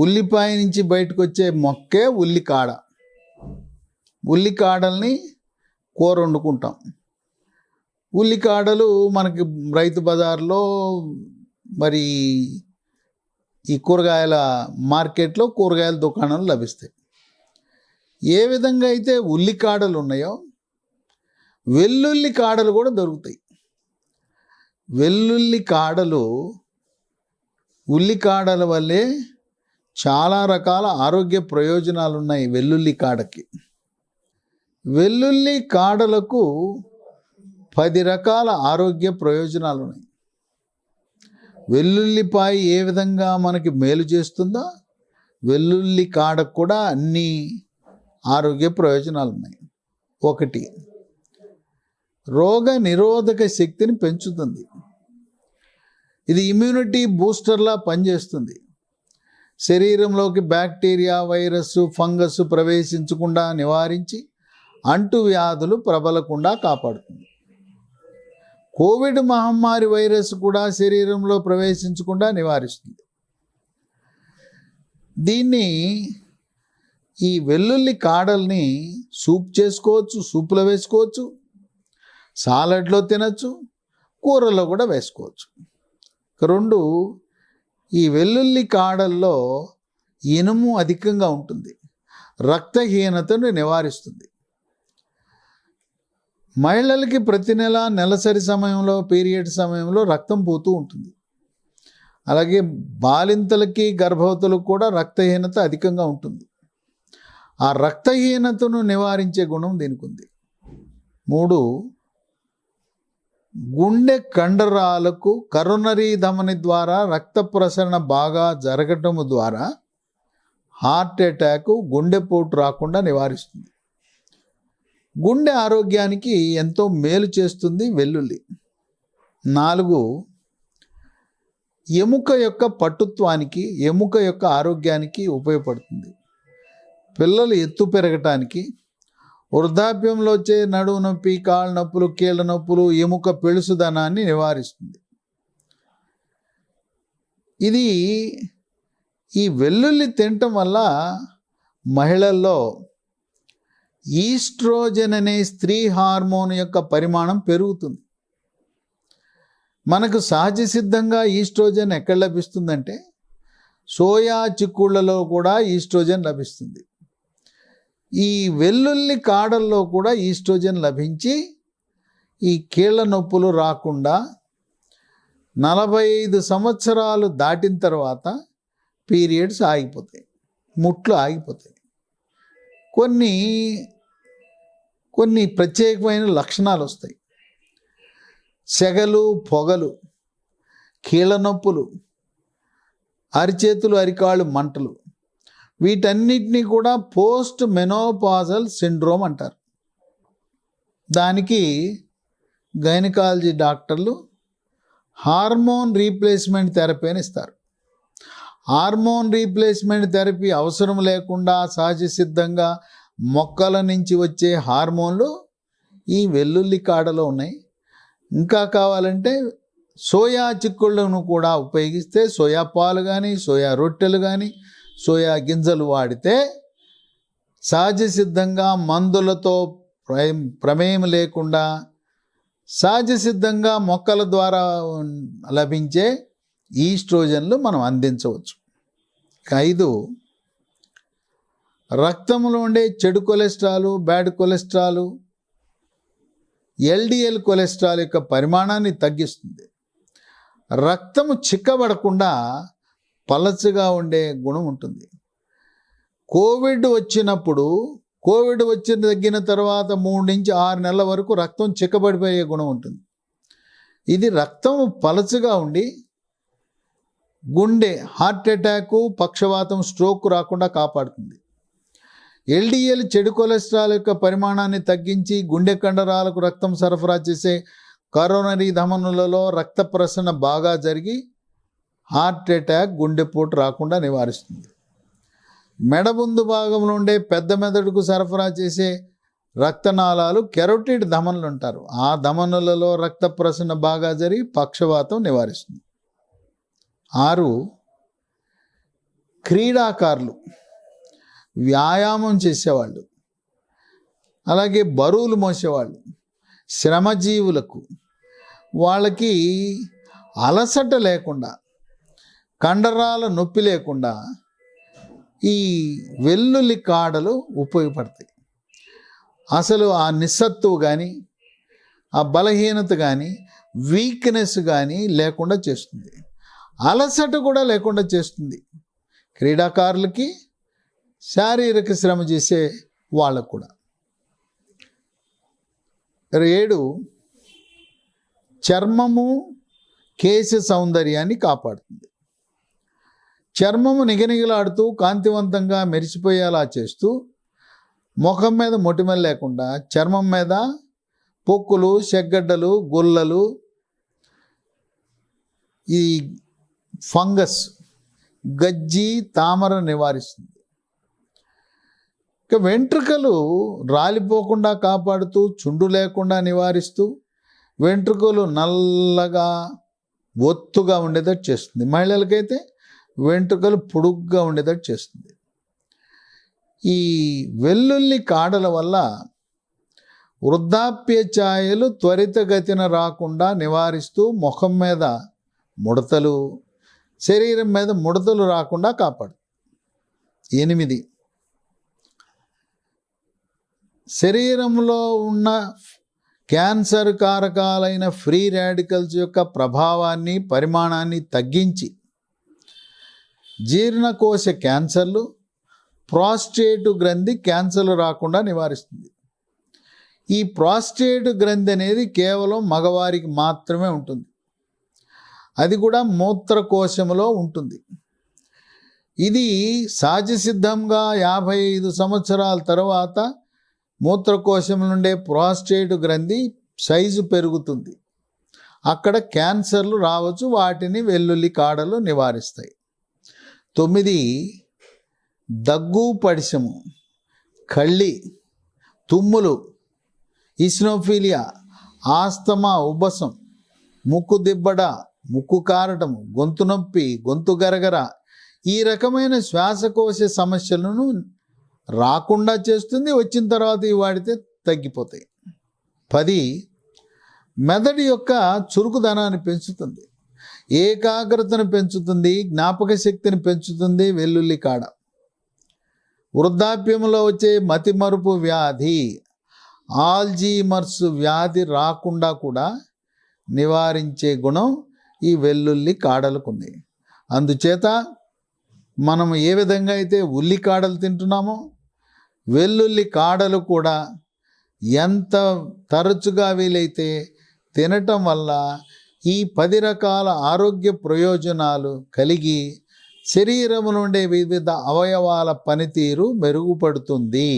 ఉల్లిపాయ నుంచి బయటకు వచ్చే మొక్కే ఉల్లికాడ. ఉల్లికాడల్ని కూర వండుకుంటాం. ఉల్లికాడలు మనకి రైతు బజార్లో మరి ఈ కూరగాయల మార్కెట్లో కూరగాయల దుకాణాలు లభిస్తాయి. ఏ విధంగా అయితే ఉల్లికాడలు ఉన్నాయో వెల్లుల్లి కాడలు కూడా దొరుకుతాయి. వెల్లుల్లి కాడలు ఉల్లికాడల వల్లే చాలా రకాల ఆరోగ్య ప్రయోజనాలు ఉన్నాయి. వెల్లుల్లి కాడకి, వెల్లుల్లి కాడలకు 10 రకాల ఆరోగ్య ప్రయోజనాలు ఉన్నాయి. వెల్లుల్లిపాయ ఏ విధంగా మనకి మేలు చేస్తుందో వెల్లుల్లి కాడకు కూడా అన్ని ఆరోగ్య ప్రయోజనాలు ఉన్నాయి. 1, రోగ నిరోధక శక్తిని పెంచుతుంది. ఇది ఇమ్యూనిటీ బూస్టర్లా పనిచేస్తుంది. శరీరంలోకి బ్యాక్టీరియా, వైరస్, ఫంగస్ ప్రవేశించకుండా నివారించి అంటువ్యాధులు ప్రబలకుండా కాపాడుతుంది. కోవిడ్ మహమ్మారి వైరస్ కూడా శరీరంలో ప్రవేశించకుండా నివారిస్తుంది. దీన్ని ఈ వెల్లుల్లి కాడల్ని సూప్ చేసుకోవచ్చు, సూపులో వేసుకోవచ్చు, సాలడ్లో తినచ్చు, కూరలో కూడా వేసుకోవచ్చు. 2, ఈ వెల్లుల్లి కాడల్లో ఇనుము అధికంగా ఉంటుంది. రక్తహీనతను నివారిస్తుంది. మహిళలకి ప్రతి నెల నెలసరి సమయంలో, పీరియడ్ సమయంలో రక్తం పోతూ ఉంటుంది. అలాగే బాలింతలకి, గర్భవతులకు కూడా రక్తహీనత అధికంగా ఉంటుంది. ఆ రక్తహీనతను నివారించే గుణం దీనికి ఉంది. 3, గుండె కండరాలకు కరోనరీ ధమని ద్వారా రక్త ప్రసరణ బాగా జరగటము ద్వారా హార్ట్ అటాక్, గుండెపోటు రాకుండా నివారిస్తుంది. గుండె ఆరోగ్యానికి ఎంతో మేలు చేస్తుంది వెల్లుల్లి. 4, ఎముక యొక్క పటుత్వానికి, ఎముక యొక్క ఆరోగ్యానికి ఉపయోగపడుతుంది. పిల్లలు ఎత్తు పెరగటానికి, వృద్ధాప్యంలో వచ్చే నడుము నొప్పి, కాళ్ళ నొప్పులు, కీళ్ళ నొప్పులు, ఎముక పెళుసుదనాన్ని నివారిస్తుంది. ఇది ఈ వెల్లుల్లి తినటం వల్ల మహిళల్లో ఈస్ట్రోజన్ అనే స్త్రీ హార్మోన్ యొక్క పరిమాణం పెరుగుతుంది. మనకు సహజ సిద్ధంగా ఈస్ట్రోజన్ ఎక్కడ లభిస్తుందంటే సోయా చిక్కుళ్ళలో కూడా ఈస్ట్రోజన్ లభిస్తుంది. ఈ వెల్లుల్లి కాడల్లో కూడా ఈస్ట్రోజన్ లభించి ఈ కీళ్ళ నొప్పులు రాకుండా 45 సంవత్సరాలు దాటిన తర్వాత పీరియడ్స్ ఆగిపోతాయి, ముట్లు ఆగిపోతాయి. కొన్ని ప్రత్యేకమైన లక్షణాలు వస్తాయి. సెగలు, పొగలు, కీళ్ళ నొప్పులు, అరిచేతులు, అరికాళ్ళు మంటలు, వీటన్నిటినీ కూడా పోస్ట్ మెనోపాజల్ సిండ్రోమ్ అంటారు. దానికి గైనకాలజీ డాక్టర్లు హార్మోన్ రీప్లేస్మెంట్ థెరపీ అని ఇస్తారు. హార్మోన్ రీప్లేస్మెంట్ థెరపీ అవసరం లేకుండా సహజ సిద్ధంగా మొక్కల నుంచి వచ్చే హార్మోన్లు ఈ వెల్లుల్లి కాడలో ఉన్నాయి. ఇంకా కావాలంటే సోయా చిక్కుళ్ళను కూడా ఉపయోగిస్తే, సోయా పాలు కానీ, సోయా రొట్టెలు కానీ, సోయా గింజలు వాడితే సహజ సిద్ధంగా మందులతో ప్రమేయం లేకుండా సహజ సిద్ధంగా మొక్కల ద్వారా లభించే ఈస్ట్రోజన్లు మనం అందించవచ్చు. 5, రక్తంలో ఉండే చెడు cholesterol, bad cholesterol, LDL cholesterol యొక్క పరిమాణాన్ని తగ్గిస్తుంది. రక్తము చిక్కబడకుండా పలచగా ఉండే గుణం ఉంటుంది. కోవిడ్ వచ్చి తగ్గిన తర్వాత 3 నుంచి 6 నెలల వరకు రక్తం చిక్కబడిపోయే గుణం ఉంటుంది. ఇది రక్తం పలచగా ఉండి గుండె, హార్ట్ అటాక్, పక్షవాతం, స్ట్రోక్ రాకుండా కాపాడుతుంది. ఎల్డిఎల్ చెడు కొలెస్ట్రాల్ యొక్క పరిమాణాన్ని తగ్గించి గుండె కండరాలకు రక్తం సరఫరా చేసే కరోనరీ ధమనులలో రక్త ప్రసరణ బాగా జరిగి హార్ట్ అటాక్, గుండెపోటు రాకుండా నివారిస్తుంది. మెడ ముందు భాగంలో ఉండే పెద్ద మెదడుకు సరఫరా చేసే రక్తనాళాలు కెరోటిడ్ ధమనులు అంటారు. ఆ ధమనులలో రక్త ప్రసరణ బాగా జరిగి పక్షవాతం నివారిస్తుంది. 6, క్రీడాకారులు, వ్యాయామం చేసేవాళ్ళు, అలాగే బరువులు మోసేవాళ్ళు, శ్రమజీవులకు, వాళ్ళకి అలసట లేకుండా, కండరాల నొప్పి లేకుండా ఈ వెల్లుల్లి కాడలు ఉపయోగపడతాయి. అసలు ఆ నిస్సత్తువు కానీ, ఆ బలహీనత కానీ, వీక్నెస్ కానీ లేకుండా చేస్తుంది. అలసట కూడా లేకుండా చేస్తుంది. క్రీడాకారులకి, శారీరక శ్రమ చేసే వాళ్ళకు కూడా. 7 చర్మము కేశ సౌందర్యాన్ని కాపాడుతుంది. చర్మము నిగనిగలాడుతూ కాంతివంతంగా మెరిసిపోయేలా చేస్తూ ముఖం మీద మొటిమలు లేకుండా, చర్మం మీద పొక్కులు, చెగ్గడ్డలు, గుల్లలు, ఈ ఫంగస్, గజ్జి, తామర నివారిస్తుంది. ఇక వెంట్రుకలు రాలిపోకుండా కాపాడుతూ, చుండు లేకుండా నివారిస్తూ, వెంట్రుకలు నల్లగా ఒత్తుగా ఉండేటట్టు చేస్తుంది. మహిళలకైతే వెంట్రుకలు పొడుగ్గా ఉండేటట్టు చేస్తుంది. ఈ వెల్లుల్లి కాడల వల్ల వృద్ధాప్య ఛాయలు త్వరితగతిన రాకుండా నివారిస్తూ, ముఖం మీద ముడతలు, శరీరం మీద ముడతలు రాకుండా కాపాడు. 8 శరీరంలో ఉన్న క్యాన్సర్ కారకాలైన ఫ్రీ రాడికల్స్ యొక్క ప్రభావాన్ని, పరిమాణాన్ని తగ్గించి జీర్ణకోశ క్యాన్సర్లు, ప్రాస్టేట్ గ్రంథి క్యాన్సర్లు రాకుండా నివారిస్తుంది. ఈ ప్రాస్టేట్ గ్రంథి అనేది కేవలం మగవారికి మాత్రమే ఉంటుంది. అది కూడా మూత్రకోశంలో ఉంటుంది. ఇది సహజసిద్ధంగా 55 సంవత్సరాల తర్వాత మూత్రకోశం నుండే ప్రాస్టేట్ గ్రంథి సైజు పెరుగుతుంది. అక్కడ క్యాన్సర్లు రావచ్చు. వాటిని వెల్లుల్లి కాడలు నివారిస్తాయి. 9 దగ్గు, పడిశము, కళ్ళి, తుమ్ములు, ఇస్నోఫీలియా, ఆస్తమా, ఉబ్బసం, ముక్కు దిబ్బడ, ముక్కు కారటం, గొంతు నొప్పి, గొంతు గరగర, ఈ రకమైన శ్వాసకోశ సమస్యలను రాకుండా చేస్తుంది. వచ్చిన తర్వాత ఇవి వాడితే తగ్గిపోతాయి. 10 మెదడు యొక్క చురుకుదనాన్ని పెంచుతుంది, ఏకాగ్రతను పెంచుతుంది, జ్ఞాపక శక్తిని పెంచుతుంది వెల్లుల్లి కాడ. వృద్ధాప్యంలో వచ్చే మతిమరుపు వ్యాధి, ఆల్జీమర్స్ వ్యాధి రాకుండా కూడా నివారించే గుణం ఈ వెల్లుల్లి కాడలకు ఉంది. అందుచేత మనం ఏ విధంగా అయితే ఉల్లి కాడలు తింటున్నామో, వెల్లుల్లి కాడలు కూడా ఎంత తరచుగా వీలైతే తినటం వల్ల ఈ 10 రకాల ఆరోగ్య ప్రయోజనాలు కలిగి శరీరం నుండే వివిధ అవయవాల పనితీరు మెరుగుపడుతుంది.